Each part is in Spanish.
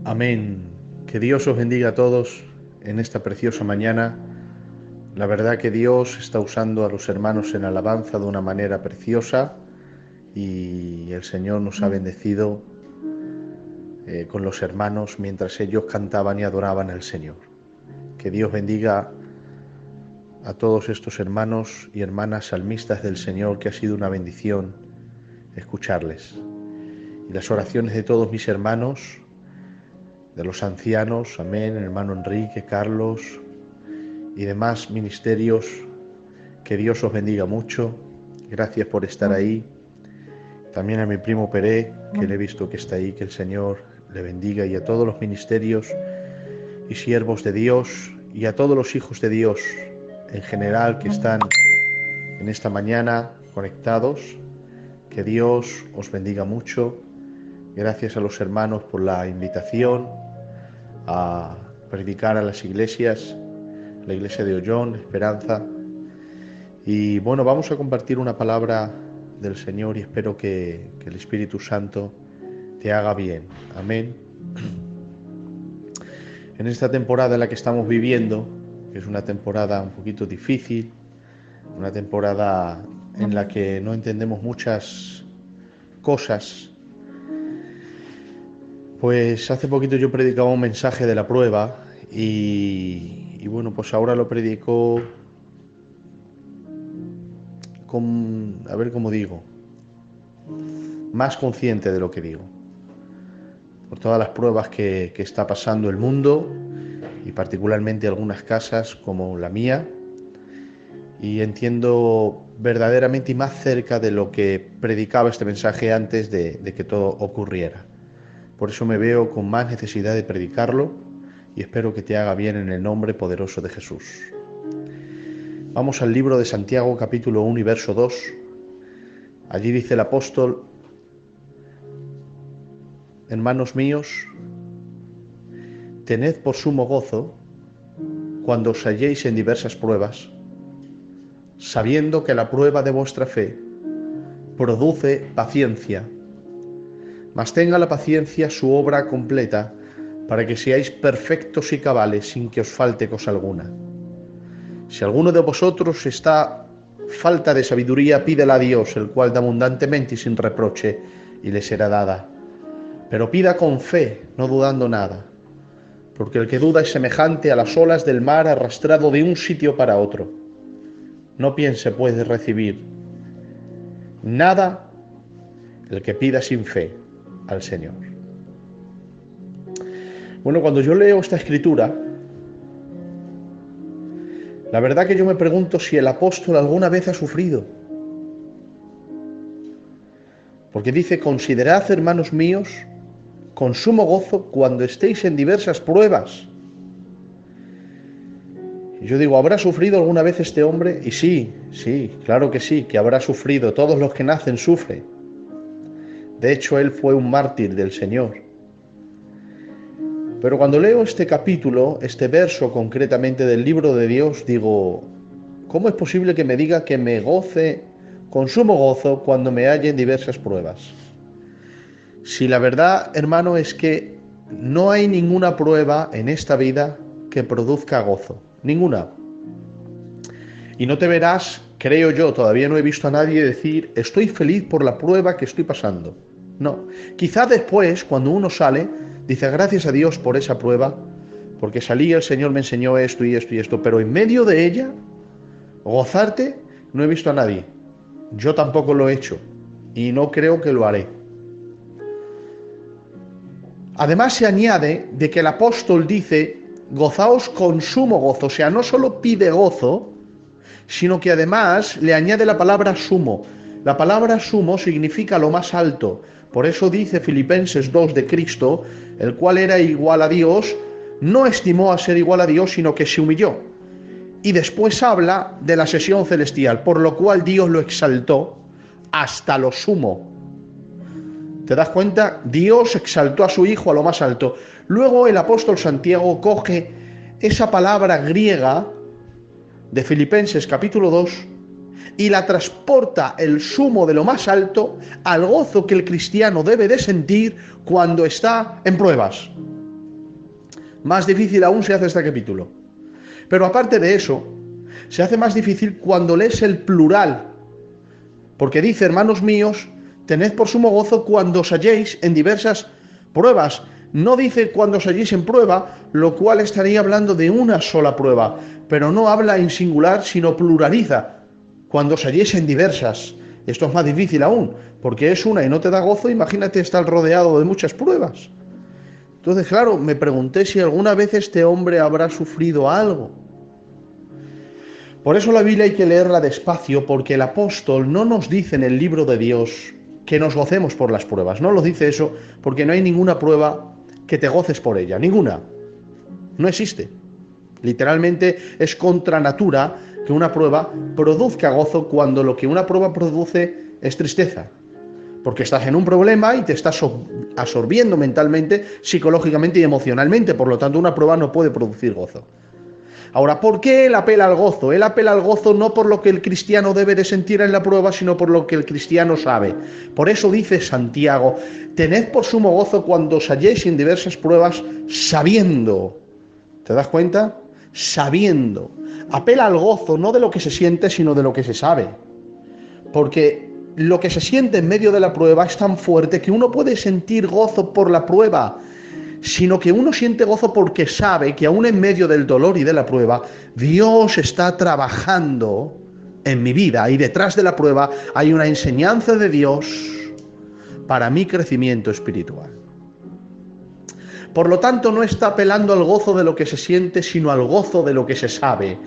Amén. Que Dios os bendiga a todos en esta preciosa mañana. La verdad que Dios está usando a los hermanos en alabanza de una manera preciosa y el Señor nos ha bendecido con los hermanos mientras ellos cantaban y adoraban al Señor. Que Dios bendiga a todos estos hermanos y hermanas salmistas del Señor, que ha sido una bendición escucharles. Y las oraciones de todos mis hermanos, de los ancianos, amén, el hermano Enrique, Carlos y demás ministerios, que Dios os bendiga mucho. Gracias por estar ahí. También a mi primo Peré, que le he visto que está ahí, que el Señor le bendiga, y a todos los ministerios y siervos de Dios y a todos los hijos de Dios en general que están en esta mañana conectados. Que Dios os bendiga mucho. Gracias a los hermanos por la invitación a predicar a las iglesias, la iglesia de Ollón, Esperanza. Y bueno, vamos a compartir una palabra del Señor y espero que el Espíritu Santo te haga bien. Amén. En esta temporada en la que estamos viviendo, que es una temporada un poquito difícil, una temporada en la que no entendemos muchas cosas, pues hace poquito yo predicaba un mensaje de la prueba y bueno, pues ahora lo predico con, a ver cómo digo, más consciente de lo que digo, por todas las pruebas que está pasando el mundo y particularmente algunas casas como la mía, y entiendo verdaderamente y más cerca de lo que predicaba este mensaje antes de que todo ocurriera. Por eso me veo con más necesidad de predicarlo y espero que te haga bien en el nombre poderoso de Jesús. Vamos al libro de Santiago, capítulo 1 y verso 2. Allí dice el apóstol: hermanos míos, tened por sumo gozo cuando os halléis en diversas pruebas, sabiendo que la prueba de vuestra fe produce paciencia. Mas tenga la paciencia su obra completa, para que seáis perfectos y cabales, sin que os falte cosa alguna. Si alguno de vosotros está falta de sabiduría, pídela a Dios, el cual da abundantemente y sin reproche, y le será dada. Pero pida con fe, no dudando nada, porque el que duda es semejante a las olas del mar, arrastrado de un sitio para otro. No piense, pues, recibir nada el que pida sin fe al Señor. Bueno, cuando yo leo esta escritura, la verdad que yo me pregunto si el apóstol alguna vez ha sufrido. Porque dice: considerad, hermanos míos, con sumo gozo cuando estéis en diversas pruebas. Y yo digo, ¿habrá sufrido alguna vez este hombre? Y sí, claro que sí, que habrá sufrido. Todos los que nacen sufren. De hecho, él fue un mártir del Señor. Pero cuando leo este capítulo, este verso concretamente del libro de Dios, digo, ¿cómo es posible que me diga que me goce con sumo gozo cuando me halle en diversas pruebas? Si la verdad, hermano, es que no hay ninguna prueba en esta vida que produzca gozo. Ninguna. Y no te verás, creo yo, todavía no he visto a nadie decir, estoy feliz por la prueba que estoy pasando. No. Quizá después, cuando uno sale, dice, gracias a Dios por esa prueba, porque salí, el Señor me enseñó esto y esto y esto, pero en medio de ella, gozarte, no he visto a nadie. Yo tampoco lo he hecho y no creo que lo haré. Además se añade de que el apóstol dice, gozaos con sumo gozo, o sea, no solo pide gozo, sino que además le añade la palabra sumo. La palabra sumo significa lo más alto. Por eso dice Filipenses 2 de Cristo, el cual era igual a Dios, no estimó a ser igual a Dios, sino que se humilló. Y después habla de la sesión celestial, por lo cual Dios lo exaltó hasta lo sumo. ¿Te das cuenta? Dios exaltó a su Hijo a lo más alto. Luego el apóstol Santiago coge esa palabra griega de Filipenses capítulo 2 y la transporta el sumo de lo más alto al gozo que el cristiano debe de sentir cuando está en pruebas. Más difícil aún se hace este capítulo. Pero aparte de eso, se hace más difícil cuando lees el plural. Porque dice, hermanos míos, tened por sumo gozo cuando os halléis en diversas pruebas. No dice cuando os halléis en prueba, lo cual estaría hablando de una sola prueba. Pero no habla en singular, sino pluraliza. Cuando os halléis en diversas. Esto es más difícil aún, porque es una y no te da gozo, imagínate estar rodeado de muchas pruebas. Entonces, claro, me pregunté si alguna vez este hombre habrá sufrido algo. Por eso la Biblia hay que leerla despacio, porque el apóstol no nos dice en el libro de Dios que nos gocemos por las pruebas. No lo dice eso, porque no hay ninguna prueba que te goces por ella, ninguna. No existe. Literalmente es contra natura que una prueba produzca gozo cuando lo que una prueba produce es tristeza. Porque estás en un problema y te estás absorbiendo mentalmente, psicológicamente y emocionalmente. Por lo tanto, una prueba no puede producir gozo. Ahora, ¿por qué él apela al gozo? Él apela al gozo no por lo que el cristiano debe de sentir en la prueba, sino por lo que el cristiano sabe. Por eso dice Santiago, tened por sumo gozo cuando os halléis en diversas pruebas, sabiendo. ¿Te das cuenta? Sabiendo. Apela al gozo no de lo que se siente, sino de lo que se sabe. Porque lo que se siente en medio de la prueba es tan fuerte que uno puede sentir gozo por la prueba, sino que uno siente gozo porque sabe que aún en medio del dolor y de la prueba, Dios está trabajando en mi vida y detrás de la prueba hay una enseñanza de Dios para mi crecimiento espiritual. Por lo tanto, no está apelando al gozo de lo que se siente, sino al gozo de lo que se sabe.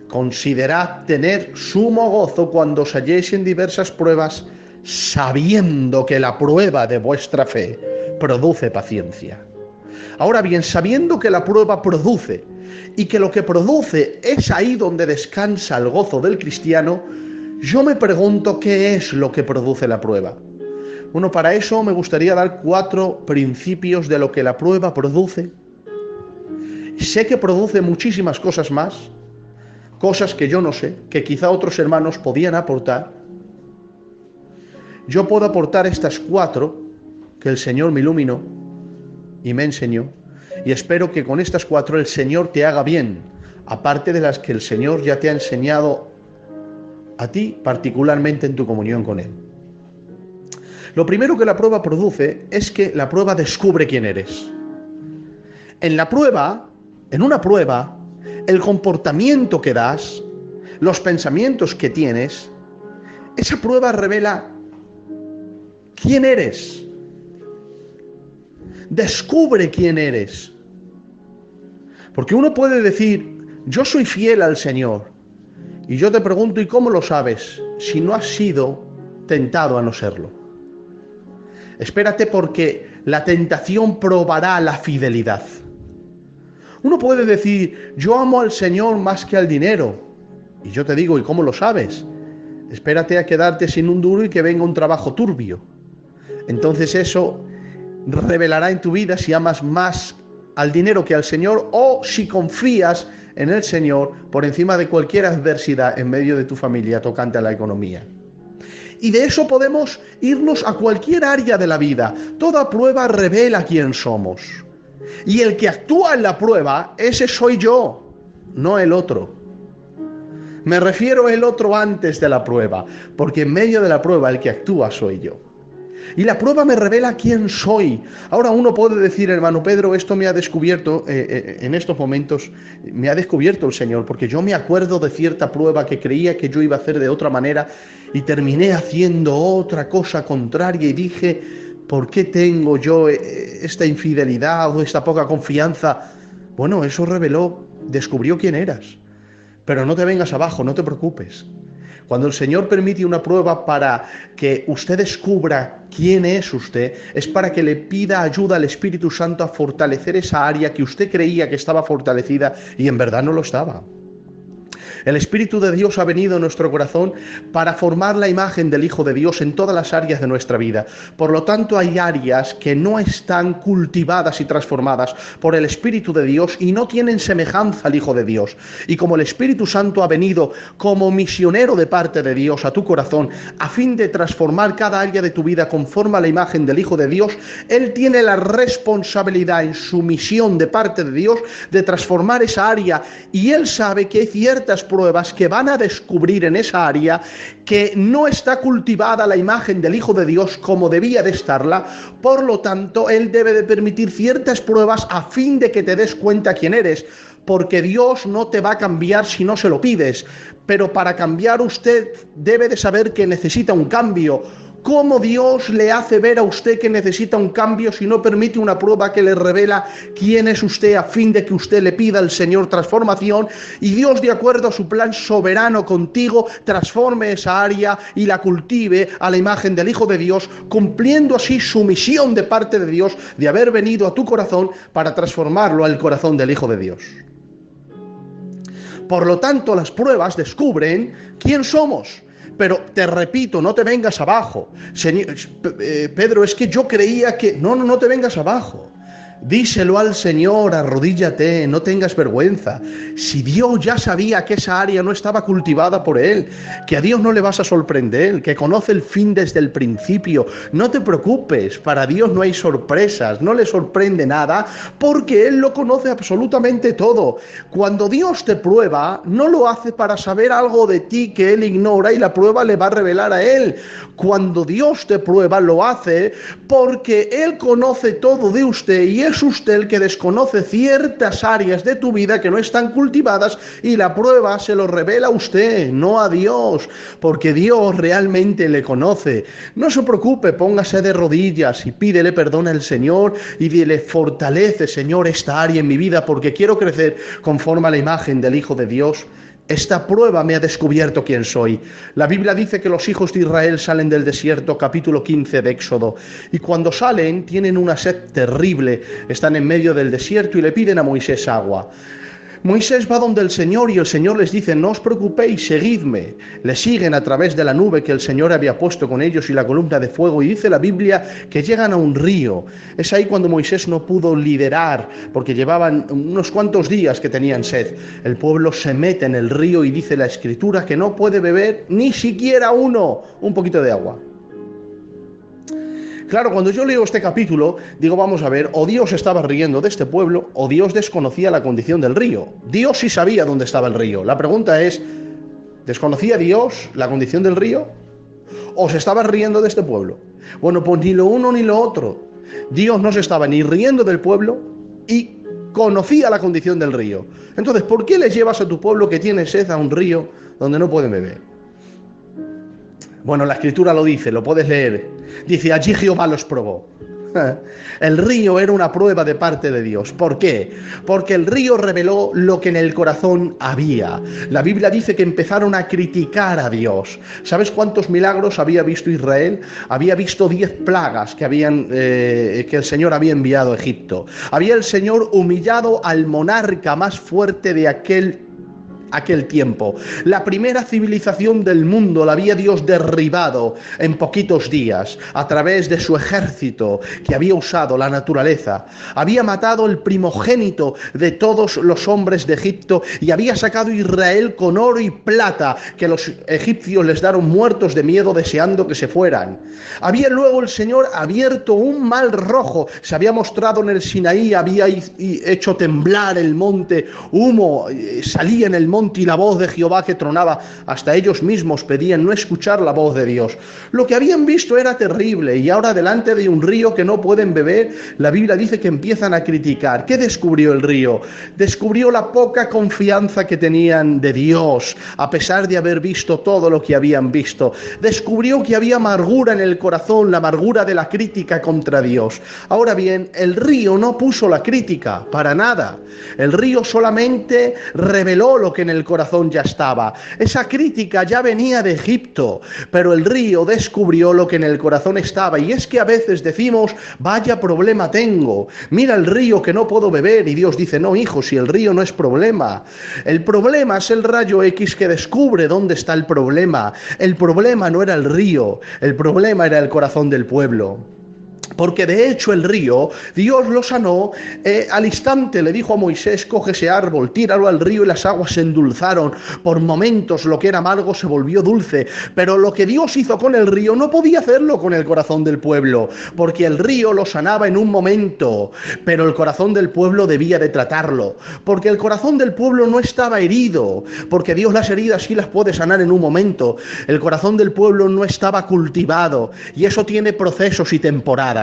Considerad tener sumo gozo cuando os halléis en diversas pruebas, sabiendo que la prueba de vuestra fe produce paciencia. Ahora bien, sabiendo que la prueba produce, y que lo que produce es ahí donde descansa el gozo del cristiano, yo me pregunto qué es lo que produce la prueba. Bueno, para eso me gustaría dar 4 principios de lo que la prueba produce. Sé que produce muchísimas cosas más, cosas que yo no sé, que quizá otros hermanos podían aportar. Yo puedo aportar estas 4 que el Señor me iluminó y me enseñó, y espero que con estas 4 el Señor te haga bien, aparte de las que el Señor ya te ha enseñado a ti, particularmente en tu comunión con Él. Lo primero que la prueba produce es que la prueba descubre quién eres. En una prueba, el comportamiento que das, los pensamientos que tienes, esa prueba revela quién eres. Descubre quién eres. Porque uno puede decir, yo soy fiel al Señor. Y yo te pregunto, ¿y cómo lo sabes? Si no has sido tentado a no serlo. Espérate, porque la tentación probará la fidelidad. Uno puede decir, yo amo al Señor más que al dinero. Y yo te digo, ¿y cómo lo sabes? Espérate a quedarte sin un duro y que venga un trabajo turbio. Entonces eso revelará en tu vida si amas más al dinero que al Señor, o si confías en el Señor por encima de cualquier adversidad en medio de tu familia tocante a la economía. Y de eso podemos irnos a cualquier área de la vida. Toda prueba revela quién somos. Y el que actúa en la prueba, ese soy yo, no el otro. Me refiero al otro antes de la prueba, porque en medio de la prueba el que actúa soy yo. Y la prueba me revela quién soy. Ahora uno puede decir, hermano Pedro, esto me ha descubierto, en estos momentos, me ha descubierto el Señor, porque yo me acuerdo de cierta prueba que creía que yo iba a hacer de otra manera y terminé haciendo otra cosa contraria y dije, ¿por qué tengo yo esta infidelidad o esta poca confianza? Bueno, eso descubrió quién eras. Pero no te vengas abajo, no te preocupes. Cuando el Señor permite una prueba para que usted descubra quién es usted, es para que le pida ayuda al Espíritu Santo a fortalecer esa área que usted creía que estaba fortalecida y en verdad no lo estaba. El Espíritu de Dios ha venido a nuestro corazón para formar la imagen del Hijo de Dios en todas las áreas de nuestra vida. Por lo tanto, hay áreas que no están cultivadas y transformadas por el Espíritu de Dios y no tienen semejanza al Hijo de Dios. Y como el Espíritu Santo ha venido como misionero de parte de Dios a tu corazón a fin de transformar cada área de tu vida conforme a la imagen del Hijo de Dios, Él tiene la responsabilidad en su misión de parte de Dios de transformar esa área, y Él sabe que hay ciertas pruebas que van a descubrir en esa área que no está cultivada la imagen del Hijo de Dios como debía de estarla. Por lo tanto, Él debe de permitir ciertas pruebas a fin de que te des cuenta quién eres, porque Dios no te va a cambiar si no se lo pides, pero para cambiar usted debe de saber que necesita un cambio. ¿Cómo Dios le hace ver a usted que necesita un cambio si no permite una prueba que le revela quién es usted a fin de que usted le pida al Señor transformación y Dios, de acuerdo a su plan soberano contigo, transforme esa área y la cultive a la imagen del Hijo de Dios, cumpliendo así su misión de parte de Dios de haber venido a tu corazón para transformarlo al corazón del Hijo de Dios? Por lo tanto, las pruebas descubren quién somos. Pero te repito, no te vengas abajo. Señor, Pedro, es que yo creía que... No te vengas abajo. Díselo al Señor, arrodíllate, no tengas vergüenza. Si Dios ya sabía que esa área no estaba cultivada por Él, que a Dios no le vas a sorprender, que conoce el fin desde el principio, no te preocupes, para Dios no hay sorpresas, no le sorprende nada, porque Él lo conoce absolutamente todo. Cuando Dios te prueba, no lo hace para saber algo de ti que Él ignora y la prueba le va a revelar a Él. Cuando Dios te prueba, lo hace porque Él conoce todo de usted y es usted el que desconoce ciertas áreas de tu vida que no están cultivadas y la prueba se lo revela a usted, no a Dios, porque Dios realmente le conoce. No se preocupe, póngase de rodillas y pídele perdón al Señor y dile: fortalece, Señor, esta área en mi vida porque quiero crecer conforme a la imagen del Hijo de Dios. Esta prueba me ha descubierto quién soy. La Biblia dice que los hijos de Israel salen del desierto, capítulo 15 de Éxodo, y cuando salen tienen una sed terrible, están en medio del desierto y le piden a Moisés agua. Moisés va donde el Señor y el Señor les dice: no os preocupéis, seguidme. Le siguen a través de la nube que el Señor había puesto con ellos y la columna de fuego, y dice la Biblia que llegan a un río. Es ahí cuando Moisés no pudo liderar porque llevaban unos cuantos días que tenían sed. El pueblo se mete en el río y dice la Escritura que no puede beber ni siquiera un poquito de agua. Claro, cuando yo leo este capítulo, digo, vamos a ver, o Dios estaba riendo de este pueblo, o Dios desconocía la condición del río. Dios sí sabía dónde estaba el río. La pregunta es, ¿desconocía Dios la condición del río? ¿O se estaba riendo de este pueblo? Bueno, pues ni lo uno ni lo otro. Dios no se estaba ni riendo del pueblo y conocía la condición del río. Entonces, ¿por qué le llevas a tu pueblo que tiene sed a un río donde no pueden beber? Bueno, la Escritura lo dice, lo puedes leer. Dice: allí Jehová los probó. El río era una prueba de parte de Dios. ¿Por qué? Porque el río reveló lo que en el corazón había. La Biblia dice que empezaron a criticar a Dios. ¿Sabes cuántos milagros había visto Israel? Había visto 10 plagas que el Señor había enviado a Egipto. Había el Señor humillado al monarca más fuerte de aquel tiempo. La primera civilización del mundo la había Dios derribado en poquitos días a través de su ejército que había usado la naturaleza. Había matado el primogénito de todos los hombres de Egipto y había sacado a Israel con oro y plata que los egipcios les dieron muertos de miedo deseando que se fueran. Había luego el Señor abierto un mar rojo, se había mostrado en el Sinaí, había hecho temblar el monte, humo salía en el monte y la voz de Jehová que tronaba. Hasta ellos mismos pedían no escuchar la voz de Dios. Lo que habían visto era terrible y ahora delante de un río que no pueden beber, la Biblia dice que empiezan a criticar. ¿Qué descubrió el río? Descubrió la poca confianza que tenían de Dios, a pesar de haber visto todo lo que habían visto. Descubrió que había amargura en el corazón, la amargura de la crítica contra Dios. Ahora bien, el río no puso la crítica, para nada. El río solamente reveló lo que en el corazón ya estaba. Esa crítica ya venía de Egipto, pero el río descubrió lo que en el corazón estaba. Y es que a veces decimos, vaya problema tengo, mira el río que no puedo beber. Y Dios dice, no, hijo, si el río no es problema. El problema es el rayo X que descubre dónde está el problema. El problema no era el río, el problema era el corazón del pueblo. Porque de hecho el río, Dios lo sanó, al instante le dijo a Moisés, coge ese árbol, tíralo al río y las aguas se endulzaron. Por momentos lo que era amargo se volvió dulce, pero lo que Dios hizo con el río no podía hacerlo con el corazón del pueblo, porque el río lo sanaba en un momento, pero el corazón del pueblo debía de tratarlo, porque el corazón del pueblo no estaba herido, porque Dios las heridas sí las puede sanar en un momento. El corazón del pueblo no estaba cultivado, y eso tiene procesos y temporadas.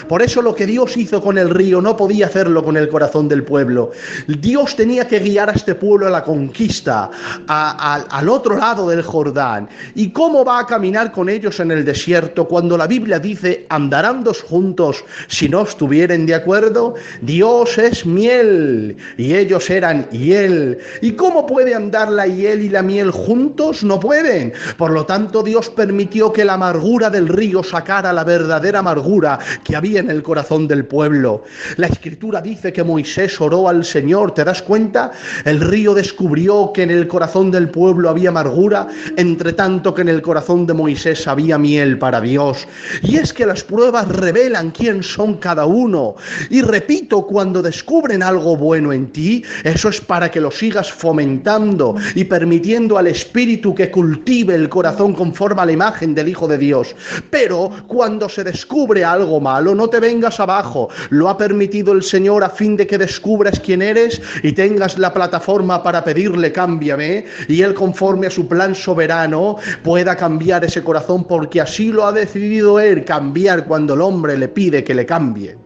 Por eso lo que Dios hizo con el río no podía hacerlo con el corazón del pueblo. Dios tenía que guiar a este pueblo a la conquista, al otro lado del Jordán. ¿Y cómo va a caminar con ellos en el desierto cuando la Biblia dice, andarán dos juntos si no estuvieren de acuerdo? Dios es miel y ellos eran hiel. ¿Y cómo puede andar la hiel y la miel juntos? No pueden. Por lo tanto, Dios permitió que la amargura del río sacara la verdadera amargura que había en el corazón del pueblo. La Escritura dice que Moisés oró al Señor, ¿te das cuenta? El río descubrió que en el corazón del pueblo había amargura, entre tanto que en el corazón de Moisés había miel para Dios. Y es que las pruebas revelan quién son cada uno. Y repito, cuando descubren algo bueno en ti, eso es para que lo sigas fomentando y permitiendo al Espíritu que cultive el corazón conforme a la imagen del Hijo de Dios. Pero cuando se descubre algo malo, no te vengas abajo. Lo ha permitido el Señor a fin de que descubras quién eres y tengas la plataforma para pedirle cámbiame, y Él, conforme a su plan soberano, pueda cambiar ese corazón, porque así lo ha decidido Él, cambiar cuando el hombre le pide que le cambie.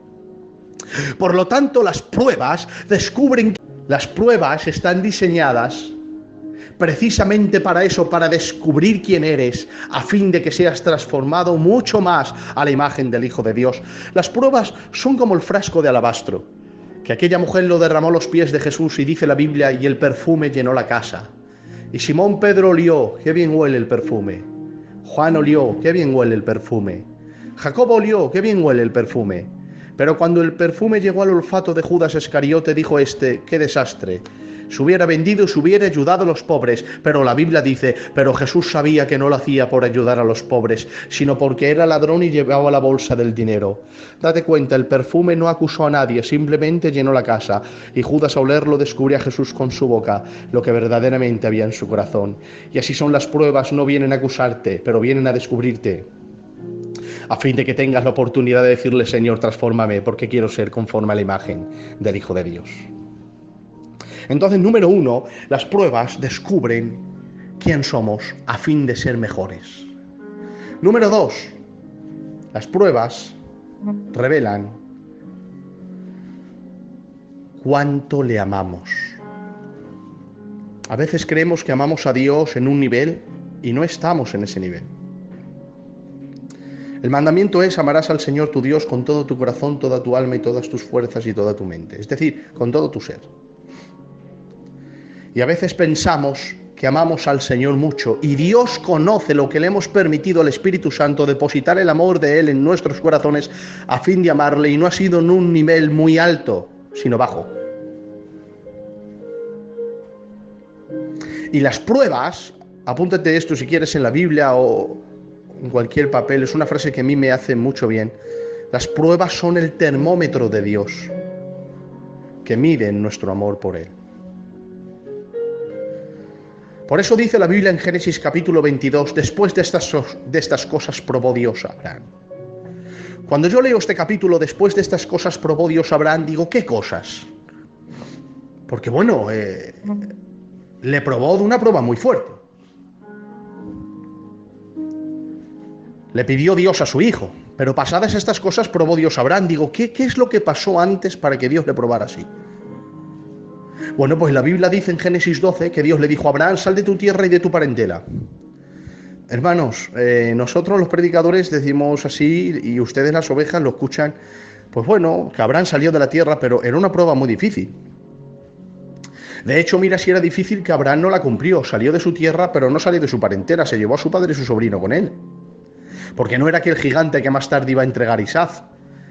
Por lo tanto, las pruebas están diseñadas precisamente para eso, para descubrir quién eres, a fin de que seas transformado mucho más a la imagen del Hijo de Dios. Las pruebas son como el frasco de alabastro, que aquella mujer lo derramó a los pies de Jesús, y dice la Biblia, y el perfume llenó la casa. Y Simón Pedro olió, qué bien huele el perfume. Juan olió, qué bien huele el perfume. Jacobo olió, qué bien huele el perfume. Pero cuando el perfume llegó al olfato de Judas Iscariote, dijo este, qué desastre. Se hubiera vendido y se hubiera ayudado a los pobres. Pero la Biblia dice, pero Jesús sabía que no lo hacía por ayudar a los pobres, sino porque era ladrón y llevaba la bolsa del dinero. Date cuenta, el perfume no acusó a nadie, simplemente llenó la casa. Y Judas, al olerlo, descubrió a Jesús con su boca, lo que verdaderamente había en su corazón. Y así son las pruebas, no vienen a acusarte, pero vienen a descubrirte, a fin de que tengas la oportunidad de decirle, Señor, transfórmame, porque quiero ser conforme a la imagen del Hijo de Dios. Entonces, número 1, las pruebas descubren quién somos a fin de ser mejores. Número 2, las pruebas revelan cuánto le amamos. A veces creemos que amamos a Dios en un nivel y no estamos en ese nivel. El mandamiento es, amarás al Señor tu Dios con todo tu corazón, toda tu alma y todas tus fuerzas y toda tu mente. Es decir, con todo tu ser. Y a veces pensamos que amamos al Señor mucho, y Dios conoce lo que le hemos permitido al Espíritu Santo depositar el amor de Él en nuestros corazones a fin de amarle, y no ha sido en un nivel muy alto, sino bajo. Y las pruebas, apúntate esto si quieres en la Biblia o en cualquier papel, es una frase que a mí me hace mucho bien. Las pruebas son el termómetro de Dios que mide nuestro amor por Él. Por eso dice la Biblia en Génesis capítulo 22, después de estas cosas probó Dios a Abraham. Cuando yo leo este capítulo, después de estas cosas probó Dios a Abraham, digo, ¿qué cosas? Porque bueno, le probó de una prueba muy fuerte. Le pidió Dios a su hijo, pero pasadas estas cosas probó Dios a Abraham. Digo, ¿qué es lo que pasó antes para que Dios le probara así? Bueno, pues la Biblia dice en Génesis 12 que Dios le dijo a Abraham, sal de tu tierra y de tu parentela. Hermanos, nosotros los predicadores decimos así, y ustedes las ovejas lo escuchan, pues bueno, que Abraham salió de la tierra, pero era una prueba muy difícil. De hecho, mira si era difícil que Abraham no la cumplió. Salió de su tierra, pero no salió de su parentela. Se llevó a su padre y su sobrino con él. Porque no era aquel gigante que más tarde iba a entregar a Isaac.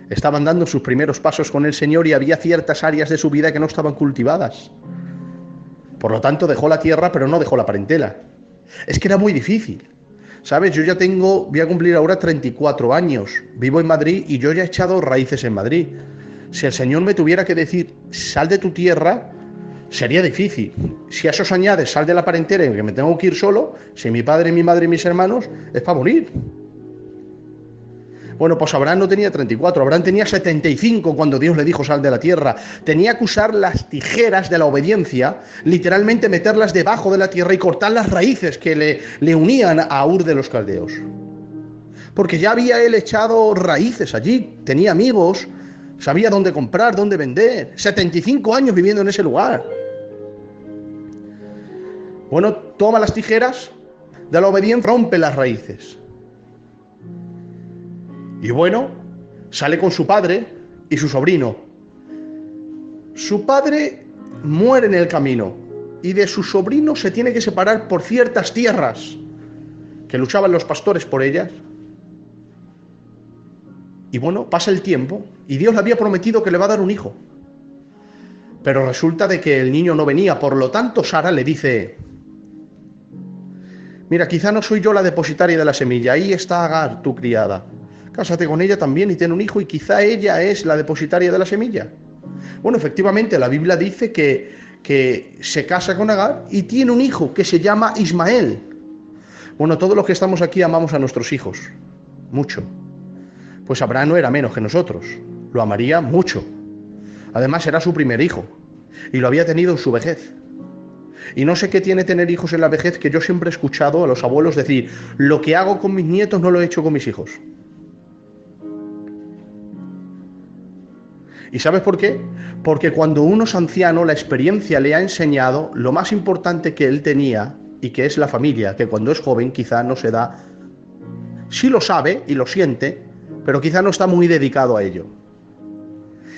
Estaban dando sus primeros pasos con el Señor y había ciertas áreas de su vida que no estaban cultivadas. Por lo tanto, dejó la tierra, pero no dejó la parentela. Es que era muy difícil. ¿Sabes? Yo ya voy a cumplir ahora 34 años. Vivo en Madrid y yo ya he echado raíces en Madrid. Si el Señor me tuviera que decir, sal de tu tierra, sería difícil. Si a eso se añade, sal de la parentela y que me tengo que ir solo, si mi padre, mi madre y mis hermanos, es para morir. Bueno, pues Abraham no tenía 34, Abraham tenía 75 cuando Dios le dijo sal de la tierra. Tenía que usar las tijeras de la obediencia, literalmente meterlas debajo de la tierra y cortar las raíces que le unían a Ur de los Caldeos. Porque ya había él echado raíces allí, tenía amigos, sabía dónde comprar, dónde vender. 75 años viviendo en ese lugar. Bueno, toma las tijeras de la obediencia, rompe las raíces. Y bueno, sale con su padre y su sobrino. Su padre muere en el camino y de su sobrino se tiene que separar por ciertas tierras que luchaban los pastores por ellas. Y bueno, pasa el tiempo y Dios le había prometido que le va a dar un hijo. Pero resulta de que el niño no venía, por lo tanto Sara le dice, mira, quizá no soy yo la depositaria de la semilla, ahí está Agar, tu criada. Cásate con ella también y ten un hijo y quizá ella es la depositaria de la semilla. Bueno, efectivamente, la Biblia dice que se casa con Agar y tiene un hijo que se llama Ismael. Bueno, todos los que estamos aquí amamos a nuestros hijos, mucho. Pues Abraham no era menos que nosotros, lo amaría mucho. Además era su primer hijo y lo había tenido en su vejez. Y no sé qué tiene tener hijos en la vejez, que yo siempre he escuchado a los abuelos decir, lo que hago con mis nietos no lo he hecho con mis hijos. ¿Y sabes por qué? Porque cuando uno es anciano, la experiencia le ha enseñado lo más importante que él tenía, y que es la familia, que cuando es joven quizá no se da. Sí lo sabe y lo siente, pero quizá no está muy dedicado a ello.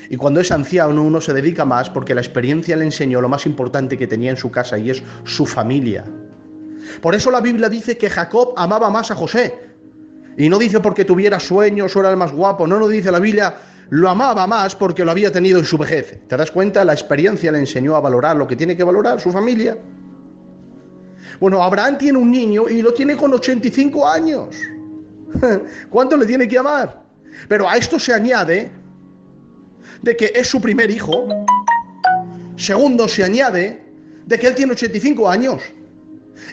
Y cuando es anciano uno se dedica más porque la experiencia le enseñó lo más importante que tenía en su casa, y es su familia. Por eso la Biblia dice que Jacob amaba más a José. Y no dice porque tuviera sueños o era el más guapo, no dice la Biblia, lo amaba más porque lo había tenido en su vejez. ¿Te das cuenta? La experiencia le enseñó a valorar lo que tiene que valorar, su familia. Bueno, Abraham tiene un niño y lo tiene con 85 años. ¿Cuánto le tiene que amar? Pero a esto se añade de que es su primer hijo. Segundo, se añade de que él tiene 85 años.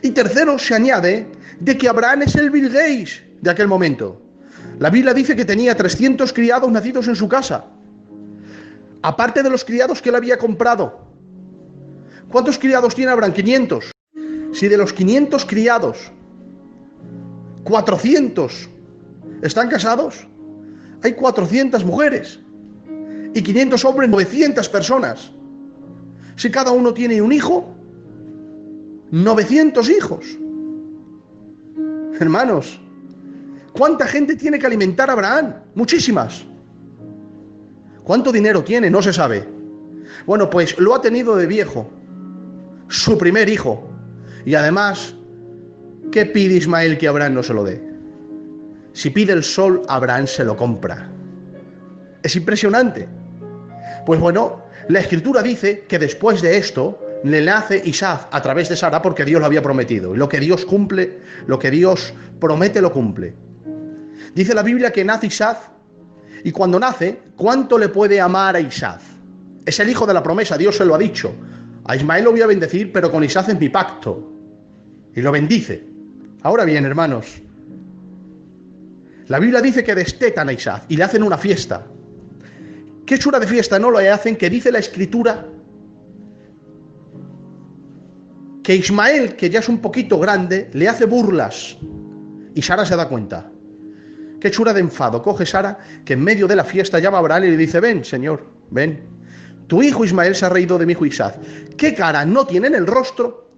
Y tercero, se añade de que Abraham es el Bill Gates de aquel momento. La Biblia dice que tenía 300 criados nacidos en su casa, aparte de los criados que él había comprado. ¿Cuántos criados tiene Abraham? 500. Si de los 500 criados, 400 están casados, hay 400 mujeres. Y 500 hombres, 900 personas. Si cada uno tiene un hijo, 900 hijos. Hermanos, ¿cuánta gente tiene que alimentar a Abraham? Muchísimas. ¿Cuánto dinero tiene? No se sabe. Bueno, pues lo ha tenido de viejo, su primer hijo. Y además, ¿qué pide Ismael que Abraham no se lo dé? Si pide el sol, Abraham se lo compra. Es impresionante. Pues bueno, la Escritura dice que después de esto le nace Isaac a través de Sara, porque Dios lo había prometido. Y lo que Dios cumple, lo que Dios promete, lo cumple. Dice la Biblia que nace Isaac, y cuando nace, ¿cuánto le puede amar a Isaac? Es el hijo de la promesa, Dios se lo ha dicho. A Ismael lo voy a bendecir, pero con Isaac es mi pacto. Y lo bendice. Ahora bien, hermanos, la Biblia dice que destetan a Isaac y le hacen una fiesta. ¿Qué chula de fiesta no le hacen? Que dice la Escritura que Ismael, que ya es un poquito grande, le hace burlas. Y Sara se da cuenta. Qué chula de enfado. Coge Sara, que en medio de la fiesta llama a Abraham y le dice, ven, Señor, ven. Tu hijo Ismael se ha reído de mi hijo Isaac. ¿Qué cara no tiene en el rostro?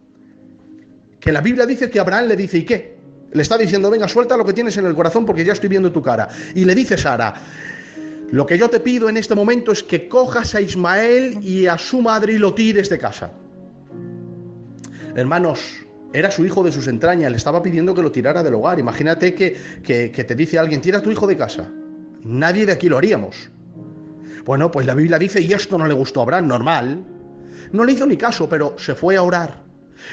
Que la Biblia dice que Abraham le dice, ¿y qué? Le está diciendo, venga, suelta lo que tienes en el corazón porque ya estoy viendo tu cara. Y le dice Sara, lo que yo te pido en este momento es que cojas a Ismael y a su madre y lo tires de casa. Hermanos, era su hijo de sus entrañas, le estaba pidiendo que lo tirara del hogar. Imagínate que te dice alguien, tira a tu hijo de casa. Nadie de aquí lo haríamos. Bueno, pues la Biblia dice, y esto no le gustó a Abraham, normal. No le hizo ni caso, pero se fue a orar.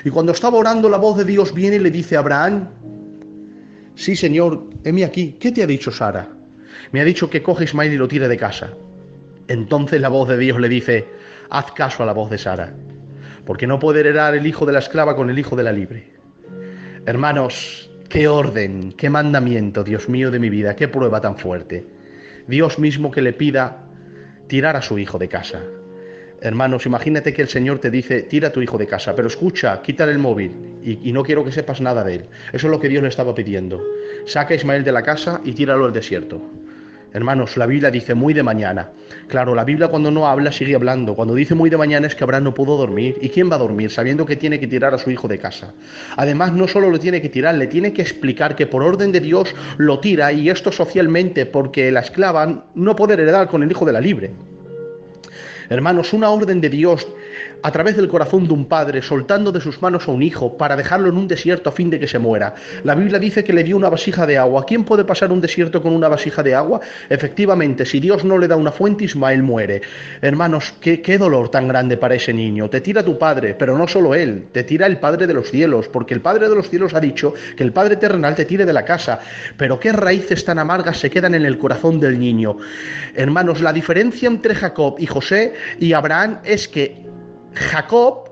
Y cuando estaba orando, la voz de Dios viene y le dice a Abraham, sí, Señor, heme aquí. ¿Qué te ha dicho Sara? Me ha dicho que coge a Ismael y lo tire de casa. Entonces la voz de Dios le dice, haz caso a la voz de Sara, porque no puede heredar el hijo de la esclava con el hijo de la libre. Hermanos, qué orden, qué mandamiento, Dios mío de mi vida, qué prueba tan fuerte. Dios mismo que le pida tirar a su hijo de casa. Hermanos, imagínate que el Señor te dice, tira a tu hijo de casa, pero escucha, quítale el móvil y no quiero que sepas nada de él. Eso es lo que Dios le estaba pidiendo. Saca a Ismael de la casa y tíralo al desierto. Hermanos, la Biblia dice muy de mañana. Claro, la Biblia cuando no habla sigue hablando. Cuando dice muy de mañana es que Abraham no pudo dormir. ¿Y quién va a dormir sabiendo que tiene que tirar a su hijo de casa? Además, no solo lo tiene que tirar, le tiene que explicar que por orden de Dios lo tira, y esto socialmente, porque la esclava no puede heredar con el hijo de la libre. Hermanos, una orden de Dios a través del corazón de un padre, soltando de sus manos a un hijo para dejarlo en un desierto a fin de que se muera. La Biblia dice que le dio una vasija de agua. ¿Quién puede pasar un desierto con una vasija de agua? Efectivamente, si Dios no le da una fuente, Ismael muere. Hermanos, qué dolor tan grande para ese niño. Te tira tu padre, pero no solo él, te tira el Padre de los cielos, porque el Padre de los cielos ha dicho que el Padre terrenal te tire de la casa. Pero qué raíces tan amargas se quedan en el corazón del niño. Hermanos, la diferencia entre Jacob y José y Abraham es que Jacob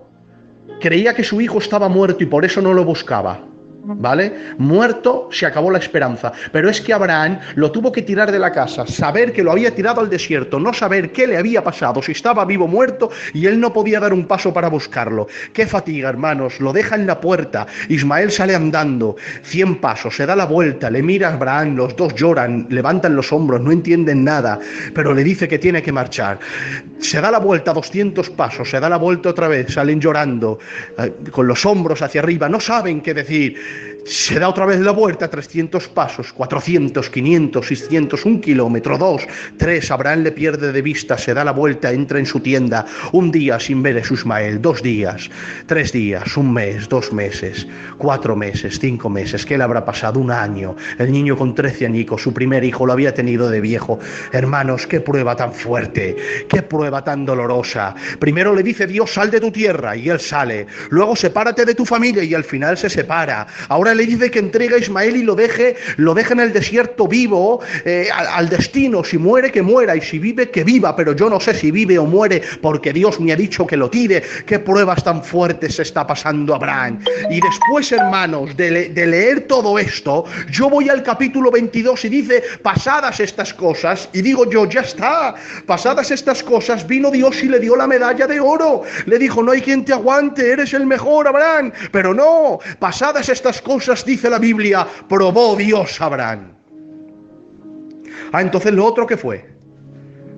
creía que su hijo estaba muerto y por eso no lo buscaba, ¿vale? Muerto, se acabó la esperanza. Pero es que Abraham lo tuvo que tirar de la casa, saber que lo había tirado al desierto, no saber qué le había pasado, si estaba vivo o muerto, y él no podía dar un paso para buscarlo. Qué fatiga, hermanos, lo deja en la puerta. Ismael sale andando 100 pasos, se da la vuelta, le mira a Abraham, los dos lloran, levantan los hombros, no entienden nada, pero le dice que tiene que marchar. Se da la vuelta 200 pasos, se da la vuelta otra vez, salen llorando, con los hombros hacia arriba, no saben qué decir. Se da otra vez la vuelta, 300 pasos, 400, 500, 600, 1 kilómetro, 2, 3, Abraham le pierde de vista, se da la vuelta, entra en su tienda, un día sin ver a su Ismael, 2 días, 3 días, 1 mes, 2 meses, 4 meses, 5 meses, ¿qué le habrá pasado? 1 año, el niño con 13 añicos, su primer hijo lo había tenido de viejo. Hermanos, qué prueba tan fuerte, qué prueba tan dolorosa. Primero le dice Dios, sal de tu tierra, y él sale, luego sepárate de tu familia, y al final se separa. Ahora le dice que entregue a Ismael y lo deje en el desierto vivo, al destino. Si muere, que muera, y si vive, que viva, pero yo no sé si vive o muere, porque Dios me ha dicho que lo tire. Qué pruebas tan fuertes se está pasando Abraham. Y después, hermanos, de leer todo esto, yo voy al capítulo 22 y dice, pasadas estas cosas, y digo yo, ya está, pasadas estas cosas, vino Dios y le dio la medalla de oro. Le dijo, no hay quien te aguante, eres el mejor, Abraham. Pero no, pasadas estas cosas, dice la Biblia, probó Dios a Abraham. Entonces lo otro, ¿qué fue?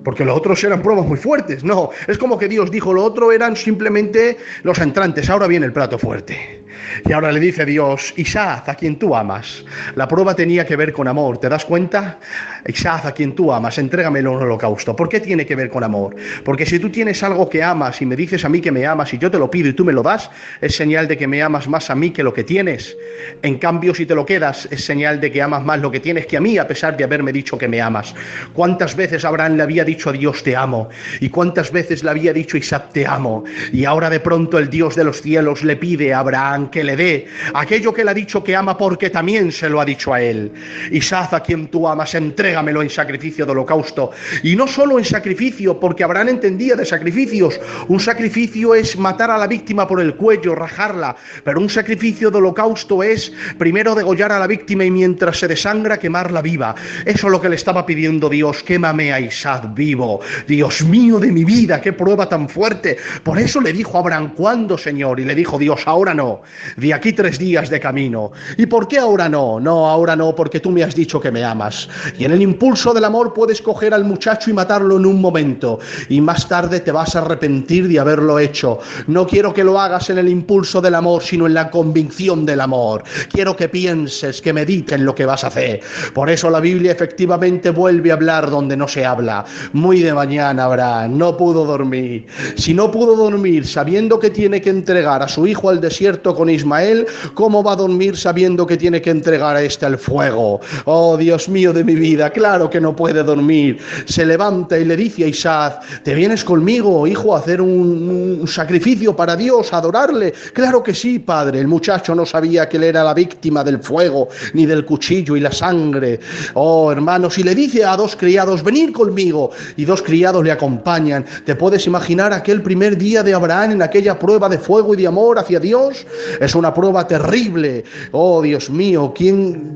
Porque los otros eran pruebas muy fuertes. No, es como que Dios dijo, lo otro eran simplemente los entrantes, ahora viene el plato fuerte. Y ahora le dice Dios, Isaac, a quien tú amas. La prueba tenía que ver con amor, ¿te das cuenta? Isaac, a quien tú amas, entrégamelo en un holocausto. ¿Por qué tiene que ver con amor? Porque si tú tienes algo que amas y me dices a mí que me amas y yo te lo pido y tú me lo das, es señal de que me amas más a mí que lo que tienes. En cambio, si te lo quedas, es señal de que amas más lo que tienes que a mí, a pesar de haberme dicho que me amas. ¿Cuántas veces Abraham le había dicho a Dios te amo? ¿Y cuántas veces le había dicho Isaac te amo? Y ahora de pronto el Dios de los cielos le pide a Abraham que le dé aquello que le ha dicho que ama, porque también se lo ha dicho a él. Isaac, a quien tú amas, entrégamelo en sacrificio de holocausto. Y no solo en sacrificio, porque Abraham entendía de sacrificios. Un sacrificio es matar a la víctima por el cuello, rajarla, pero un sacrificio de holocausto es primero degollar a la víctima y mientras se desangra quemarla viva. Eso es lo que le estaba pidiendo Dios, quémame a Isaac vivo. Dios mío de mi vida, qué prueba tan fuerte. Por eso le dijo a Abraham, ¿cuándo, Señor? Y le dijo Dios, ahora no, de aquí 3 días de camino. ¿Y por qué ahora no? No, ahora no, porque tú me has dicho que me amas. Y en el impulso del amor puedes coger al muchacho y matarlo en un momento. Y más tarde te vas a arrepentir de haberlo hecho. No quiero que lo hagas en el impulso del amor, sino en la convicción del amor. Quiero que pienses, que medites en lo que vas a hacer. Por eso la Biblia efectivamente vuelve a hablar donde no se habla. Muy de mañana, Abraham, no pudo dormir. Si no pudo dormir sabiendo que tiene que entregar a su hijo al desierto con Ismael, ¿cómo va a dormir sabiendo que tiene que entregar a este al fuego? Oh, Dios mío de mi vida, claro que no puede dormir. Se levanta y le dice a Isaac: ¿te vienes conmigo, hijo, a hacer un sacrificio para Dios, a adorarle? Claro que sí, padre. El muchacho no sabía que él era la víctima del fuego, ni del cuchillo y la sangre. Oh, hermanos, y le dice a 2 criados: venid conmigo, y 2 criados le acompañan. ¿Te puedes imaginar aquel primer día de Abraham en aquella prueba de fuego y de amor hacia Dios? Es una prueba terrible. Oh, Dios mío,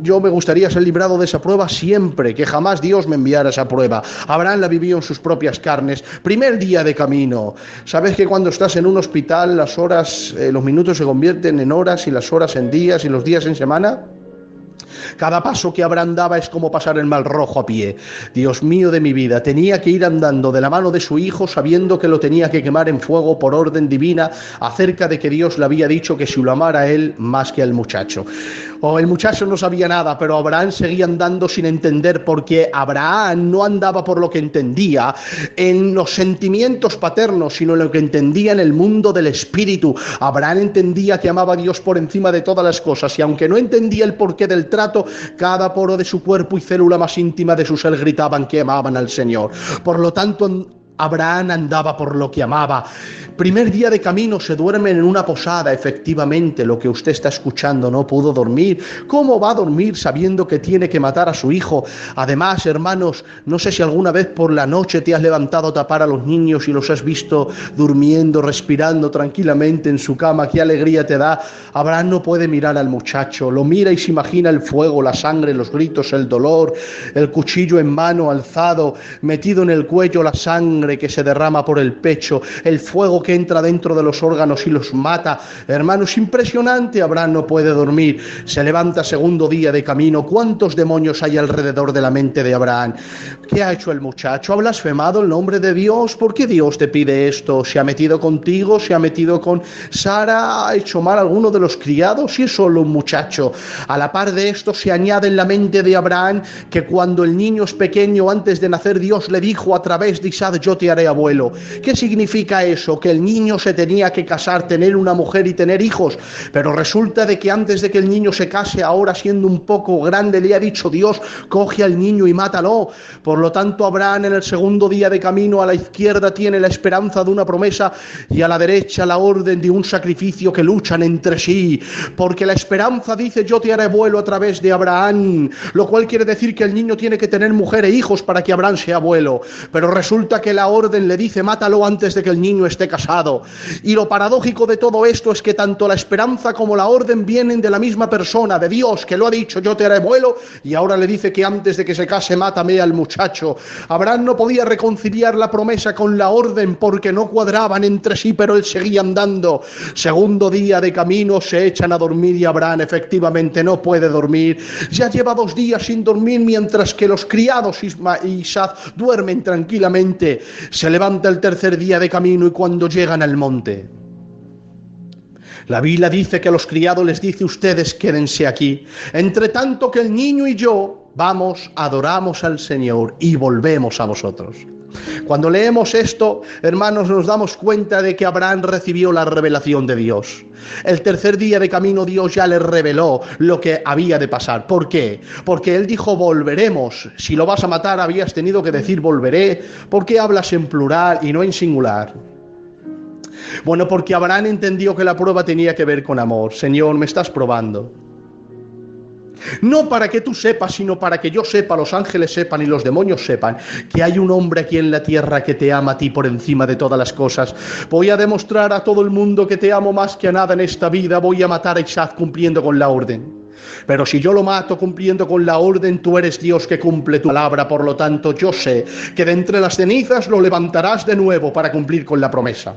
yo me gustaría ser librado de esa prueba siempre, que jamás Dios me enviara esa prueba. Abraham la vivió en sus propias carnes. Primer día de camino. ¿Sabes que cuando estás en un hospital las horas, los minutos se convierten en horas y las horas en días y los días en semana? Cada paso que Abraham daba es como pasar el Mar Rojo a pie. Dios mío de mi vida, tenía que ir andando de la mano de su hijo sabiendo que lo tenía que quemar en fuego por orden divina, acerca de que Dios le había dicho que si lo amara a él más que al muchacho. El muchacho no sabía nada, pero Abraham seguía andando sin entender, porque Abraham no andaba por lo que entendía en los sentimientos paternos, sino en lo que entendía en el mundo del espíritu. Abraham entendía que amaba a Dios por encima de todas las cosas, y aunque no entendía el porqué del trato, cada poro de su cuerpo y célula más íntima de su ser gritaban que amaban al Señor. Por lo tanto, Abraham andaba por lo que amaba. Primer día de camino, se duermen en una posada. Efectivamente, lo que usted está escuchando, no pudo dormir. ¿Cómo va a dormir sabiendo que tiene que matar a su hijo? Además, hermanos, no sé si alguna vez por la noche te has levantado a tapar a los niños y los has visto durmiendo, respirando tranquilamente en su cama. ¡Qué alegría te da! Abraham no puede mirar al muchacho. Lo mira y se imagina el fuego, la sangre, los gritos, el dolor, el cuchillo en mano alzado, metido en el cuello, la sangre que se derrama por el pecho, el fuego que entra dentro de los órganos y los mata. Hermanos, impresionante. Abraham no puede dormir. Se levanta segundo día de camino. ¿Cuántos demonios hay alrededor de la mente de Abraham? ¿Qué ha hecho el muchacho? ¿Ha blasfemado el nombre de Dios? ¿Por qué Dios te pide esto? ¿Se ha metido contigo? ¿Se ha metido con Sara? ¿Ha hecho mal a alguno de los criados? Si es solo un muchacho. A la par de esto se añade en la mente de Abraham que cuando el niño es pequeño, antes de nacer, Dios le dijo a través de Isaac: yo te haré abuelo. ¿Qué significa eso? Que el niño se tenía que casar, tener una mujer y tener hijos. Pero resulta de que antes de que el niño se case, ahora siendo un poco grande, le ha dicho Dios: coge al niño y mátalo. Por lo tanto, Abraham en el segundo día de camino, a la izquierda tiene la esperanza de una promesa y a la derecha la orden de un sacrificio que luchan entre sí. Porque la esperanza dice: yo te haré abuelo a través de Abraham, lo cual quiere decir que el niño tiene que tener mujer e hijos para que Abraham sea abuelo. Pero resulta que la orden le dice: mátalo antes de que el niño esté casado. Y lo paradójico de todo esto es que tanto la esperanza como la orden vienen de la misma persona, de Dios, que lo ha dicho: yo te haré abuelo, y ahora le dice que antes de que se case, mátame al muchacho. Abraham no podía reconciliar la promesa con la orden porque no cuadraban entre sí, pero él seguía andando. Segundo día de camino, se echan a dormir y Abraham efectivamente no puede dormir. Ya lleva 2 días sin dormir, mientras que los criados y Isaac duermen tranquilamente. Se levanta el tercer día de camino y cuando llegan al monte, la Biblia dice que los criados les dice: ustedes quédense aquí, entre tanto que el niño y yo vamos, adoramos al Señor y volvemos a vosotros. Cuando leemos esto, hermanos, nos damos cuenta de que Abraham recibió la revelación de Dios. El tercer día de camino Dios ya le reveló lo que había de pasar. ¿Por qué? Porque él dijo: volveremos. Si lo vas a matar, habías tenido que decir volveré. ¿Por qué hablas en plural y no en singular? Bueno, porque Abraham entendió que la prueba tenía que ver con amor. Señor, me estás probando. No para que tú sepas, sino para que yo sepa, los ángeles sepan y los demonios sepan que hay un hombre aquí en la tierra que te ama a ti por encima de todas las cosas. Voy a demostrar a todo el mundo que te amo más que a nada en esta vida. Voy a matar a Isaac cumpliendo con la orden. Pero si yo lo mato cumpliendo con la orden, tú eres Dios que cumple tu palabra. Por lo tanto, yo sé que de entre las cenizas lo levantarás de nuevo para cumplir con la promesa.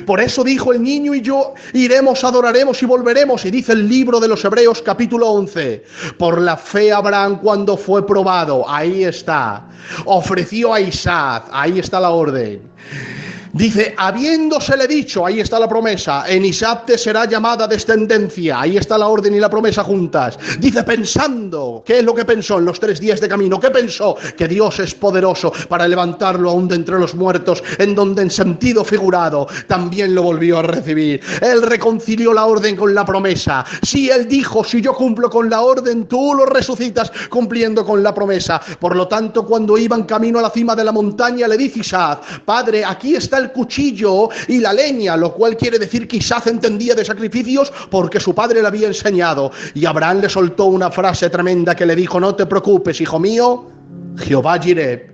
Por eso dijo: el niño y yo iremos, adoraremos y volveremos. Y dice el libro de los Hebreos capítulo 11: por la fe Abraham, cuando fue probado, ahí está, ofreció a Isaac, ahí está la orden. Dice: habiéndosele dicho, ahí está la promesa, en Isaac te será llamada descendencia, ahí está la orden y la promesa juntas. Dice: pensando, ¿qué es lo que pensó en los 3 días de camino? ¿Qué pensó? Que Dios es poderoso para levantarlo aún de entre los muertos, en donde en sentido figurado también lo volvió a recibir. Él reconcilió la orden con la promesa. Sí, él dijo: si yo cumplo con la orden, tú lo resucitas cumpliendo con la promesa. Por lo tanto, cuando iban camino a la cima de la montaña, le dice Isaac: padre, aquí está el cuchillo y la leña, lo cual quiere decir que Isaac entendía de sacrificios porque su padre le había enseñado. Y Abraham le soltó una frase tremenda que le dijo: no te preocupes, hijo mío, Jehová Jireh.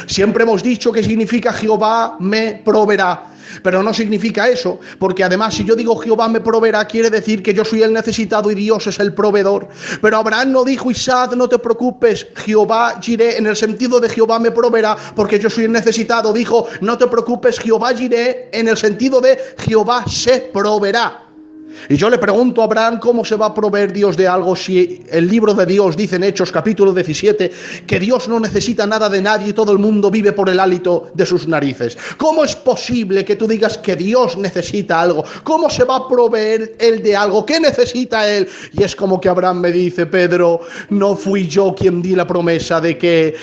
Siempre hemos dicho que significa Jehová me proveerá, pero no significa eso, porque además si yo digo Jehová me proveerá, quiere decir que yo soy el necesitado y Dios es el proveedor. Pero Abraham no dijo: Isaac, no te preocupes, Jehová Jireh, en el sentido de Jehová me proveerá, porque yo soy el necesitado. Dijo: no te preocupes, Jehová Jireh, en el sentido de Jehová se proveerá. Y yo le pregunto a Abraham: ¿cómo se va a proveer Dios de algo si el libro de Dios dice en Hechos capítulo 17 que Dios no necesita nada de nadie y todo el mundo vive por el hálito de sus narices? ¿Cómo es posible que tú digas que Dios necesita algo? ¿Cómo se va a proveer Él de algo? ¿Qué necesita Él? Y es como que Abraham me dice: Pedro, no fui yo quien di la promesa de que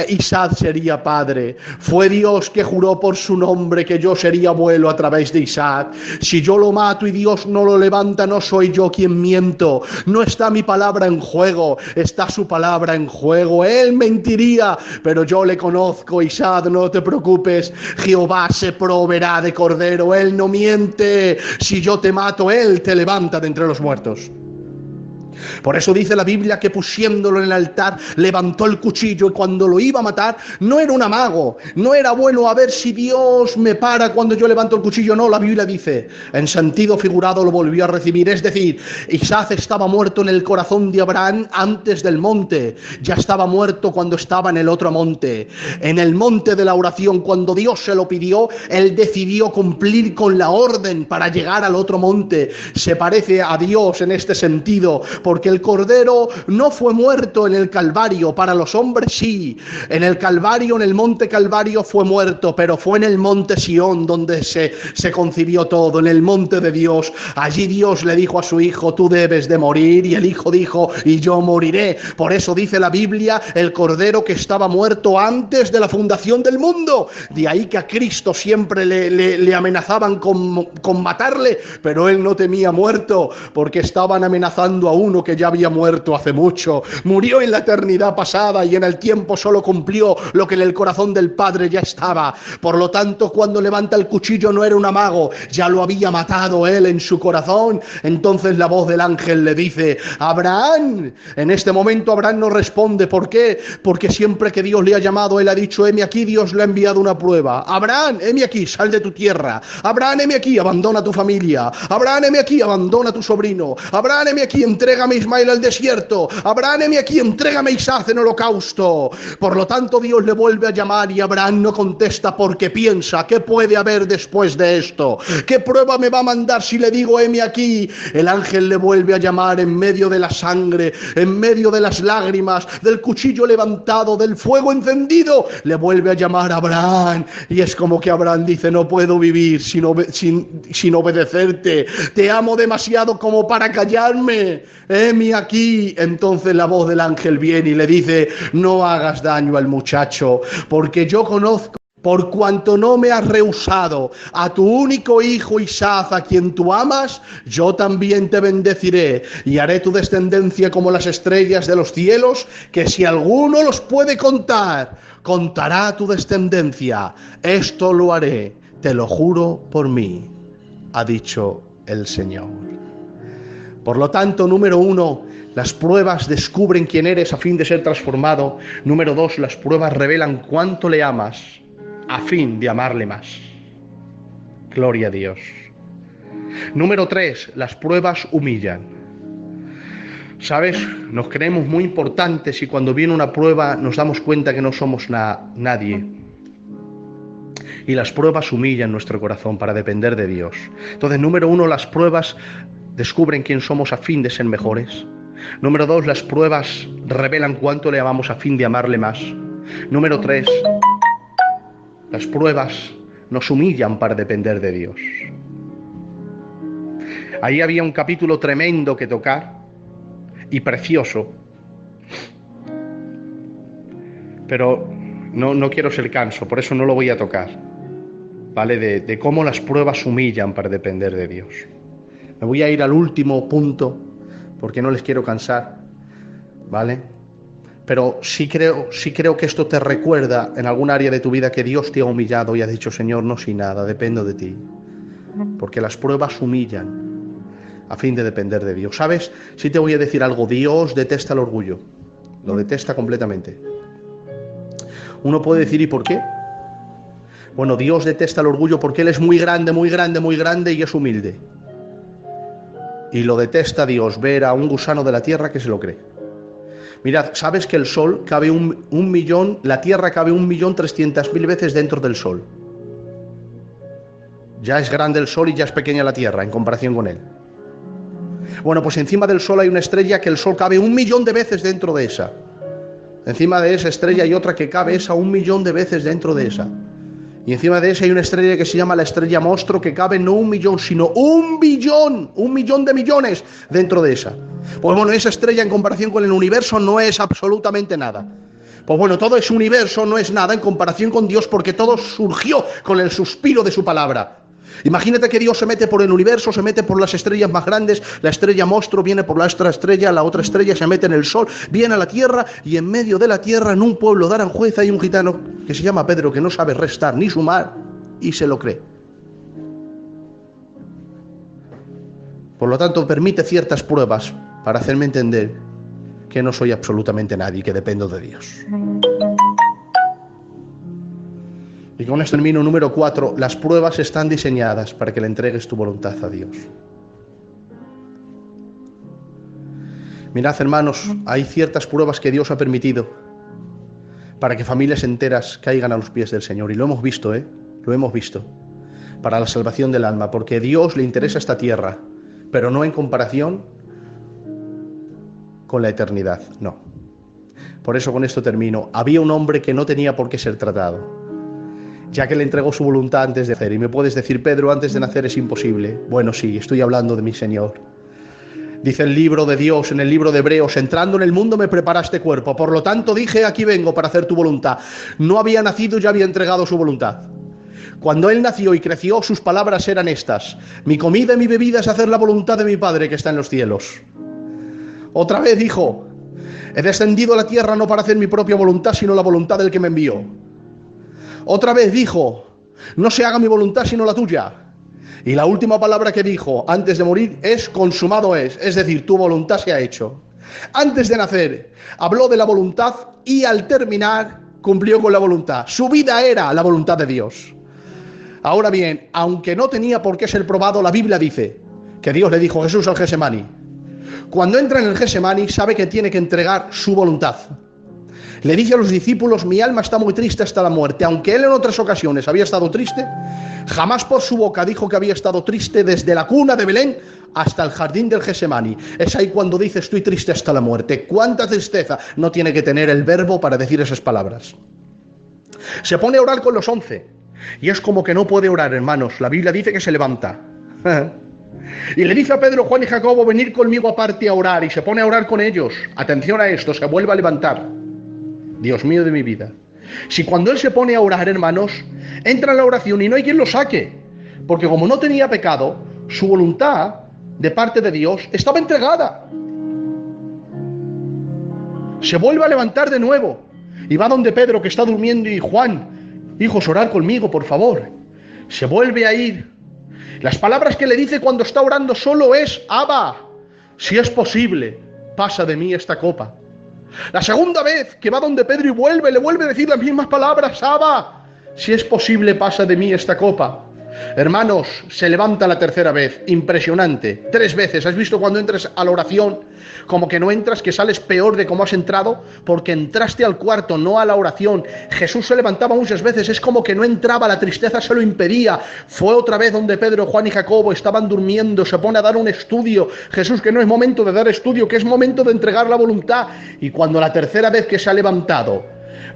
Isaac sería padre. Fue Dios que juró por su nombre que yo sería abuelo a través de Isaac. Si yo lo mato y Dios no lo levanta, no soy yo quien miento. No está mi palabra en juego, está su palabra en juego. Él mentiría, pero yo le conozco. Isaac, no te preocupes, Jehová se proveerá de cordero. Él no miente. Si yo te mato, Él te levanta de entre los muertos. Por eso dice la Biblia que pusiéndolo en el altar levantó el cuchillo, y cuando lo iba a matar no era un amago, no era bueno a ver si Dios me para cuando yo levanto el cuchillo. No, la Biblia dice, en sentido figurado lo volvió a recibir. Es decir, Isaac estaba muerto en el corazón de Abraham antes del monte, ya estaba muerto cuando estaba en el otro monte, en el monte de la oración. Cuando Dios se lo pidió, él decidió cumplir con la orden para llegar al otro monte. Se parece a Dios en este sentido, porque el Cordero no fue muerto en el Calvario. Para los hombres sí, en el Calvario, en el monte Calvario fue muerto, pero fue en el monte Sión donde se concibió todo, en el monte de Dios. Allí Dios le dijo a su hijo: tú debes de morir, y el hijo dijo: y yo moriré. Por eso dice la Biblia, el Cordero que estaba muerto antes de la fundación del mundo. De ahí que a Cristo siempre le amenazaban con matarle, pero él no temía muerto, porque estaban amenazando a uno que ya había muerto hace mucho. Murió en la eternidad pasada y en el tiempo solo cumplió lo que en el corazón del Padre ya estaba. Por lo tanto, cuando levanta el cuchillo no era un amago, ya lo había matado él en su corazón. Entonces la voz del ángel le dice: Abraham. En este momento Abraham no responde. ¿Por qué? Porque siempre que Dios le ha llamado, él ha dicho: heme aquí. Dios le ha enviado una prueba. Abraham, heme aquí, sal de tu tierra. Abraham, heme aquí, abandona tu familia. Abraham, heme aquí, abandona a tu sobrino. Abraham, heme aquí, entrégame a Ismael al desierto. Abraham, heme aquí, entrégame a Isaac en holocausto. Por lo tanto, Dios le vuelve a llamar y Abraham no contesta, porque piensa: ¿qué puede haber después de esto? ¿Qué prueba me va a mandar si le digo heme aquí? El ángel le vuelve a llamar en medio de la sangre, en medio de las lágrimas, del cuchillo levantado, del fuego encendido. Le vuelve a llamar: Abraham. Y es como que Abraham dice: no puedo vivir sin obedecerte. Te amo demasiado como para callarme. Heme aquí. Entonces la voz del ángel viene y le dice: no hagas daño al muchacho, porque yo conozco, por cuanto no me has rehusado a tu único hijo Isaac, a quien tú amas, yo también te bendeciré y haré tu descendencia como las estrellas de los cielos, que si alguno los puede contar, contará tu descendencia. Esto lo haré, te lo juro por mí, ha dicho el Señor. Por lo tanto, número 1, las pruebas descubren quién eres a fin de ser transformado. Número 2, las pruebas revelan cuánto le amas a fin de amarle más. Gloria a Dios. Número 3, las pruebas humillan. ¿Sabes? Nos creemos muy importantes y cuando viene una prueba nos damos cuenta que no somos nadie. Y las pruebas humillan nuestro corazón para depender de Dios. Entonces, número 1, las pruebas descubren quién somos a fin de ser mejores. Número 2, las pruebas revelan cuánto le amamos a fin de amarle más. Número 3, las pruebas nos humillan para depender de Dios. Ahí había un capítulo tremendo que tocar y precioso, pero no quiero ser canso, por eso no lo voy a tocar, ¿vale? De cómo las pruebas humillan para depender de Dios. Me voy a ir al último punto, porque no les quiero cansar, ¿vale? Pero sí creo que esto te recuerda en algún área de tu vida que Dios te ha humillado y has dicho, Señor, no soy nada, dependo de ti. Porque las pruebas humillan a fin de depender de Dios. ¿Sabes? Sí te voy a decir algo, Dios detesta el orgullo, lo detesta completamente. Uno puede decir, ¿y por qué? Bueno, Dios detesta el orgullo porque Él es muy grande, muy grande, muy grande y es humilde. Y lo detesta Dios, ver a un gusano de la tierra que se lo cree. Mirad, ¿sabes que el sol cabe la tierra cabe 1.300.000 veces dentro del sol? Ya es grande el sol y ya es pequeña la tierra en comparación con él. Bueno, pues encima del sol hay una estrella que el sol cabe 1.000.000 de veces dentro de esa. Encima de esa estrella hay otra que cabe esa 1.000.000 de veces dentro de esa. Y encima de esa hay una estrella que se llama la estrella monstruo que cabe no 1.000.000, sino 1.000.000.000, 1.000.000 de millones dentro de esa. Pues bueno, esa estrella en comparación con el universo no es absolutamente nada. Pues bueno, todo ese universo no es nada en comparación con Dios porque todo surgió con el suspiro de su palabra. Imagínate que Dios se mete por el universo, se mete por las estrellas más grandes, la estrella monstruo viene por la otra estrella se mete en el sol, viene a la tierra y en medio de la tierra, en un pueblo de Aranjuez, hay un gitano que se llama Pedro que no sabe restar ni sumar y se lo cree. Por lo tanto, permite ciertas pruebas para hacerme entender que no soy absolutamente nadie, que dependo de Dios. Y con esto termino. Número 4, las pruebas están diseñadas para que le entregues tu voluntad a Dios. Mirad, hermanos, hay ciertas pruebas que Dios ha permitido para que familias enteras caigan a los pies del Señor. Y lo hemos visto, lo hemos visto. Para la salvación del alma, porque a Dios le interesa esta tierra, pero no en comparación con la eternidad, no. Por eso con esto termino. Había un hombre que no tenía por qué ser tratado, ya que le entregó su voluntad antes de nacer. Y me puedes decir, Pedro, antes de nacer es imposible. Bueno, sí, estoy hablando de mi Señor. Dice el libro de Dios, en el libro de Hebreos, entrando en el mundo me preparaste cuerpo, por lo tanto dije, aquí vengo para hacer tu voluntad. No había nacido, ya había entregado su voluntad. Cuando él nació y creció, sus palabras eran estas: mi comida y mi bebida es hacer la voluntad de mi Padre que está en los cielos. Otra vez dijo, he descendido a la tierra no para hacer mi propia voluntad, sino la voluntad del que me envió. Otra vez dijo, no se haga mi voluntad sino la tuya. Y la última palabra que dijo antes de morir es consumado es decir, tu voluntad se ha hecho. Antes de nacer habló de la voluntad y al terminar cumplió con la voluntad. Su vida era la voluntad de Dios. Ahora bien, aunque no tenía por qué ser probado, la Biblia dice que Dios le dijo a Jesús al Getsemaní. Cuando entra en el Getsemaní sabe que tiene que entregar su voluntad. Le dice a los discípulos, mi alma está muy triste hasta la muerte. Aunque él en otras ocasiones había estado triste, jamás por su boca dijo que había estado triste desde la cuna de Belén hasta el jardín del Getsemaní. Es ahí cuando dice, estoy triste hasta la muerte. ¿Cuánta tristeza no tiene que tener el verbo para decir esas palabras? Se pone a orar con los 11 y es como que no puede orar, hermanos. La Biblia dice que se levanta. Y le dice a Pedro, Juan y Jacobo, venid conmigo aparte a orar. Y se pone a orar con ellos. Atención a esto, se vuelve a levantar. Dios mío de mi vida. Si cuando él se pone a orar, hermanos, entra en la oración y no hay quien lo saque, porque como no tenía pecado, su voluntad de parte de Dios estaba entregada. Se vuelve a levantar de nuevo y va donde Pedro, que está durmiendo, y Juan, hijos, orad conmigo, por favor. Se vuelve a ir. Las palabras que le dice cuando está orando solo es, Abba, si es posible, pasa de mí esta copa. La segunda vez que va donde Pedro y le vuelve a decir las mismas palabras, Abba, si es posible, pasa de mí esta copa. Hermanos, se levanta la tercera vez, impresionante, 3 veces. ¿Has visto cuando entras a la oración, como que no entras, que sales peor de cómo has entrado? Porque entraste al cuarto, no a la oración. Jesús se levantaba muchas veces, es como que no entraba, la tristeza se lo impedía. Fue otra vez donde Pedro, Juan y Jacobo estaban durmiendo, se pone a dar un estudio. Jesús, que no es momento de dar estudio, que es momento de entregar la voluntad. Y cuando la tercera vez que se ha levantado,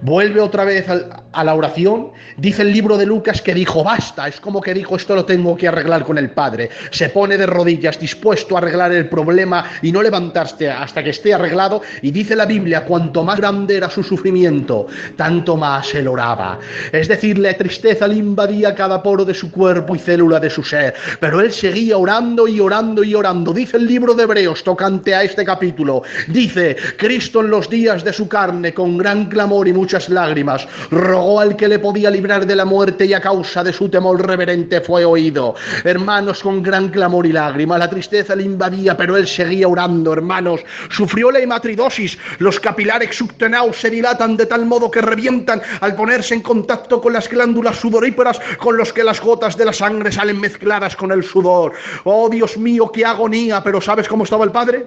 vuelve otra vez a la oración, dice el libro de Lucas que dijo, basta, es como que dijo, esto lo tengo que arreglar con el Padre. Se pone de rodillas, dispuesto a arreglar el problema y no levantarse hasta que esté arreglado. Y dice la Biblia, cuanto más grande era su sufrimiento, tanto más él oraba. Es decir, la tristeza le invadía cada poro de su cuerpo y célula de su ser, pero él seguía orando y orando y orando. Dice el libro de Hebreos, tocante a este capítulo, dice, Cristo en los días de su carne, con gran clamor y muchas lágrimas, rogó al que le podía librar de la muerte, y a causa de su temor reverente fue oído. Hermanos, con gran clamor y lágrimas, la tristeza le invadía, pero él seguía orando. Hermanos, sufrió la hematridosis, los capilares subtenados se dilatan de tal modo que revientan al ponerse en contacto con las glándulas sudoríparas, con los que las gotas de la sangre salen mezcladas con el sudor. Oh Dios mío, qué agonía. Pero ¿sabes cómo estaba el Padre?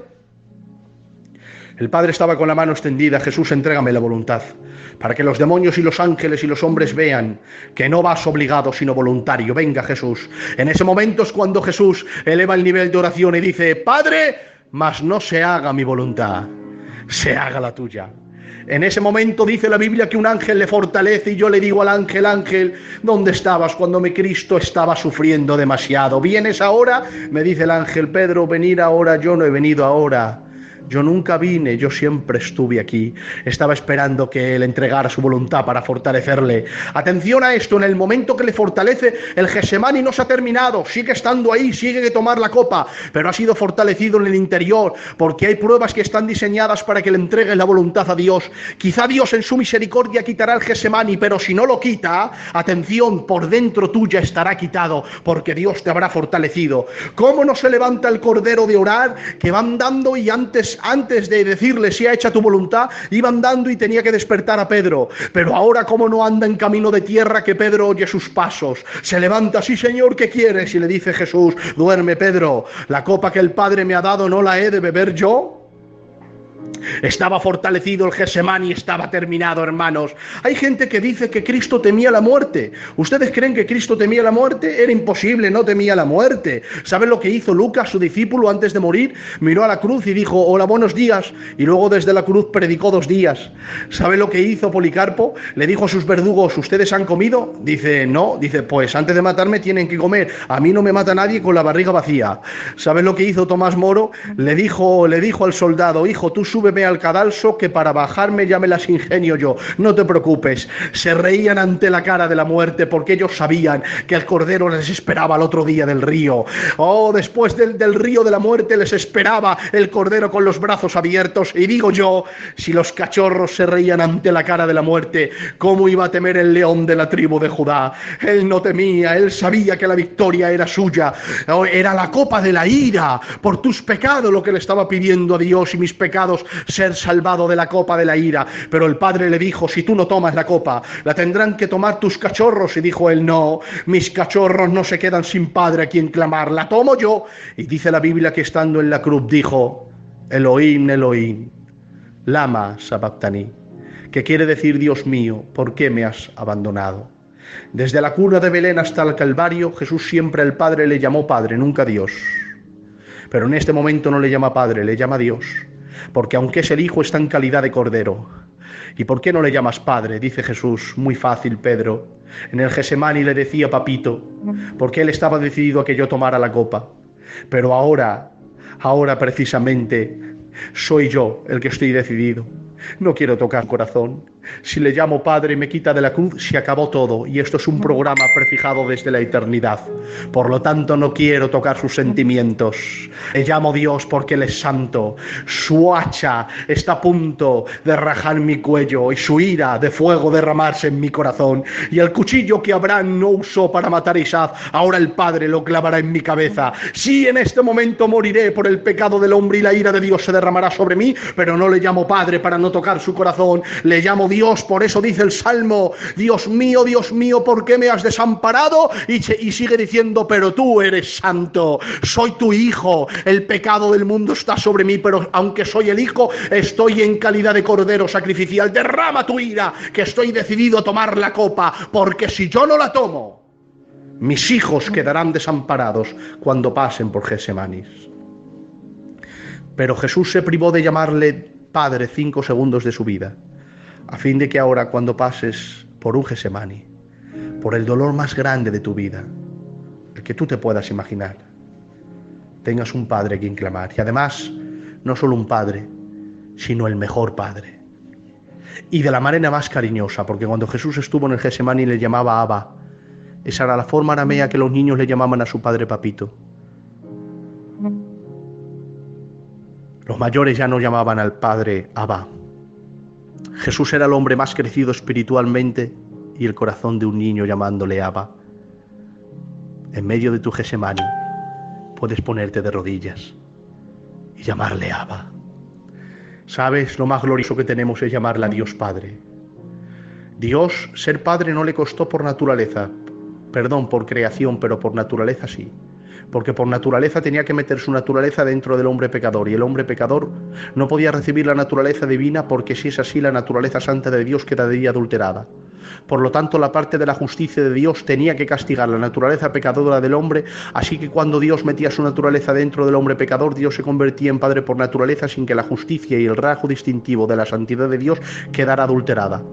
El Padre estaba con la mano extendida. Jesús, entrégame la voluntad, para que los demonios y los ángeles y los hombres vean que no vas obligado, sino voluntario. Venga, Jesús. En ese momento es cuando Jesús eleva el nivel de oración y dice, Padre, mas no se haga mi voluntad, se haga la tuya. En ese momento dice la Biblia que un ángel le fortalece, y yo le digo al ángel, ángel, ¿dónde estabas cuando mi Cristo estaba sufriendo demasiado? ¿Vienes ahora? Me dice el ángel, Pedro, venir ahora, yo no he venido ahora. Yo nunca vine, yo siempre estuve aquí. Estaba esperando que él entregara su voluntad para fortalecerle. Atención a esto, en el momento que le fortalece, el Getsemaní no se ha terminado, sigue estando ahí, sigue de tomar la copa, pero ha sido fortalecido en el interior, porque hay pruebas que están diseñadas para que le entregues la voluntad a Dios. Quizá Dios en su misericordia quitará el Getsemaní, pero si no lo quita, atención, por dentro tuya estará quitado, porque Dios te habrá fortalecido. ¿Cómo no se levanta el cordero de orar, que va andando, y antes de decirle si ha hecha tu voluntad, iba andando y tenía que despertar a Pedro? Pero ahora, ¿cómo no anda en camino de tierra, que Pedro oye sus pasos? Se levanta, sí Señor, ¿qué quieres? Y le dice Jesús, duerme Pedro, la copa que el Padre me ha dado, ¿no la he de beber yo? Estaba fortalecido el Getsemaní, estaba terminado, hermanos. Hay gente que dice que Cristo temía la muerte. ¿Ustedes creen que Cristo temía la muerte? Era imposible, no temía la muerte. ¿Saben lo que hizo Lucas, su discípulo, antes de morir? Miró a la cruz y dijo, hola, buenos días, y luego desde la cruz predicó 2 días. ¿Saben lo que hizo Policarpo? Le dijo a sus verdugos, ¿ustedes han comido? Dice, no. Dice, pues antes de matarme tienen que comer. A mí no me mata nadie con la barriga vacía. ¿Saben lo que hizo Tomás Moro? Le dijo al soldado, hijo, tú súbeme al cadalso, que para bajarme ya me las ingenio yo, no te preocupes. Se reían ante la cara de la muerte, porque ellos sabían que el cordero les esperaba al otro día del río. Oh, después del río de la muerte les esperaba el cordero con los brazos abiertos. Y digo yo, si los cachorros se reían ante la cara de la muerte, ¿cómo iba a temer el león de la tribu de Judá? Él no temía, él sabía que la victoria era suya. Era la copa de la ira por tus pecados lo que le estaba pidiendo a Dios, y mis pecados ser salvado de la copa de la ira. Pero el Padre le dijo, si tú no tomas la copa, la tendrán que tomar tus cachorros. Y dijo él, no, mis cachorros no se quedan sin padre a quien clamar, la tomo yo. Y dice la Biblia que estando en la cruz dijo, Elohim, Elohim, lama sabactani, que quiere decir, Dios mío, ¿por qué me has abandonado? Desde la cuna de Belén hasta el Calvario, Jesús siempre al Padre le llamó Padre, nunca Dios. Pero en este momento no le llama Padre, le llama Dios, porque aunque es el Hijo, está en calidad de Cordero. ¿Y por qué no le llamas Padre? Dice Jesús, muy fácil, Pedro. En el Getsemaní le decía papito, porque él estaba decidido a que yo tomara la copa. Pero ahora precisamente soy yo el que estoy decidido. No quiero tocar corazón. Si le llamo Padre y me quita de la cruz, se acabó todo. Y esto es un programa prefijado desde la eternidad. Por lo tanto, no quiero tocar sus sentimientos. Le llamo Dios porque Él es santo. Su hacha está a punto de rajar mi cuello y su ira de fuego derramarse en mi corazón. Y el cuchillo que Abraham no usó para matar a Isaac, ahora el Padre lo clavará en mi cabeza. Sí, en este momento moriré por el pecado del hombre y la ira de Dios se derramará sobre mí, pero no le llamo Padre para no tocar su corazón. Le llamo Dios Dios, por eso dice el Salmo, Dios mío, ¿por qué me has desamparado? Y sigue diciendo, pero tú eres santo, soy tu hijo, el pecado del mundo está sobre mí, pero aunque soy el hijo, estoy en calidad de cordero sacrificial. Derrama tu ira, que estoy decidido a tomar la copa, porque si yo no la tomo, mis hijos quedarán desamparados cuando pasen por Gesemanis. Pero Jesús se privó de llamarle Padre 5 segundos de su vida, a fin de que ahora, cuando pases por un Gesemaní, por el dolor más grande de tu vida, el que tú te puedas imaginar, tengas un Padre a quien clamar. Y además, no solo un Padre, sino el mejor Padre. Y de la manera más cariñosa, porque cuando Jesús estuvo en el Gesemaní le llamaba Abba. Esa era la forma aramea que los niños le llamaban a su padre papito. Los mayores ya no llamaban al Padre Abba. Jesús era el hombre más crecido espiritualmente y el corazón de un niño llamándole Abba. En medio de tu Gesemaní puedes ponerte de rodillas y llamarle Abba. ¿Sabes? Lo más glorioso que tenemos es llamarle a Dios Padre. Dios, ser padre no le costó por naturaleza, por creación, pero por naturaleza sí. Porque por naturaleza tenía que meter su naturaleza dentro del hombre pecador, y el hombre pecador no podía recibir la naturaleza divina, porque si es así, la naturaleza santa de Dios quedaría adulterada. Por lo tanto, la parte de la justicia de Dios tenía que castigar la naturaleza pecadora del hombre, así que cuando Dios metía su naturaleza dentro del hombre pecador, Dios se convertía en padre por naturaleza, sin que la justicia y el rasgo distintivo de la santidad de Dios quedara adulterada.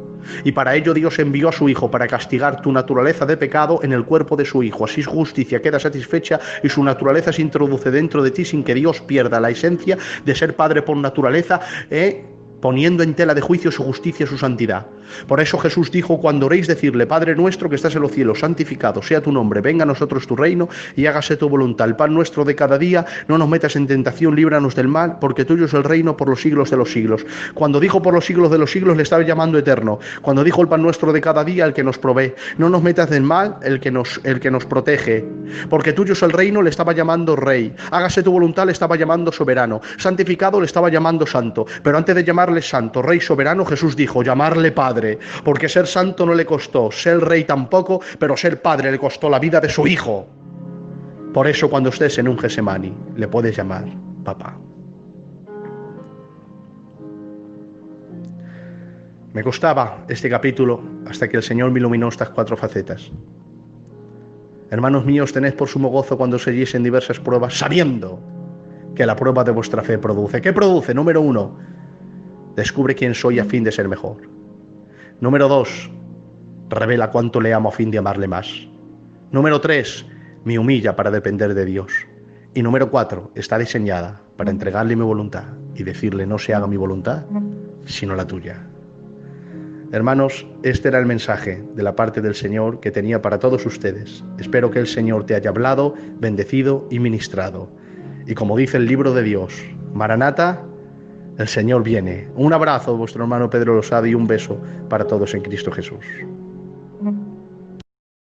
Y para ello Dios envió a su Hijo para castigar tu naturaleza de pecado en el cuerpo de su Hijo. Así su justicia queda satisfecha y su naturaleza se introduce dentro de ti sin que Dios pierda la esencia de ser Padre por naturaleza, poniendo en tela de juicio su justicia y su santidad. Por eso Jesús dijo, cuando oréis, decirle, Padre nuestro que estás en los cielos, santificado sea tu nombre, venga a nosotros tu reino y hágase tu voluntad. El pan nuestro de cada día, no nos metas en tentación, líbranos del mal, porque tuyo es el reino por los siglos de los siglos. Cuando dijo por los siglos de los siglos, le estaba llamando eterno. Cuando dijo el pan nuestro de cada día, el que nos provee. No nos metas del mal, el que nos protege. Porque tuyo es el reino, le estaba llamando rey. Hágase tu voluntad, le estaba llamando soberano. Santificado, le estaba llamando santo. Pero antes de llamarle santo, rey, soberano, Jesús dijo, llamarle Padre. Porque ser santo no le costó, ser rey tampoco, pero ser padre le costó la vida de su hijo. Por eso cuando estés en un Gesemaní, le puedes llamar papá. Me costaba este capítulo hasta que el Señor me iluminó estas 4 facetas. Hermanos míos, tened por sumo gozo cuando os halléis en diversas pruebas, sabiendo que la prueba de vuestra fe produce. ¿Qué produce? Número 1, descubre quién soy a fin de ser mejor. Número 2, revela cuánto le amo a fin de amarle más. Número 3, me humilla para depender de Dios. Y número 4, está diseñada para entregarle mi voluntad y decirle, no se haga mi voluntad, sino la tuya. Hermanos, este era el mensaje de la parte del Señor que tenía para todos ustedes. Espero que el Señor te haya hablado, bendecido y ministrado. Y como dice el libro de Dios, Maranata, el Señor viene. Un abrazo, vuestro hermano Pedro Losada, y un beso para todos en Cristo Jesús.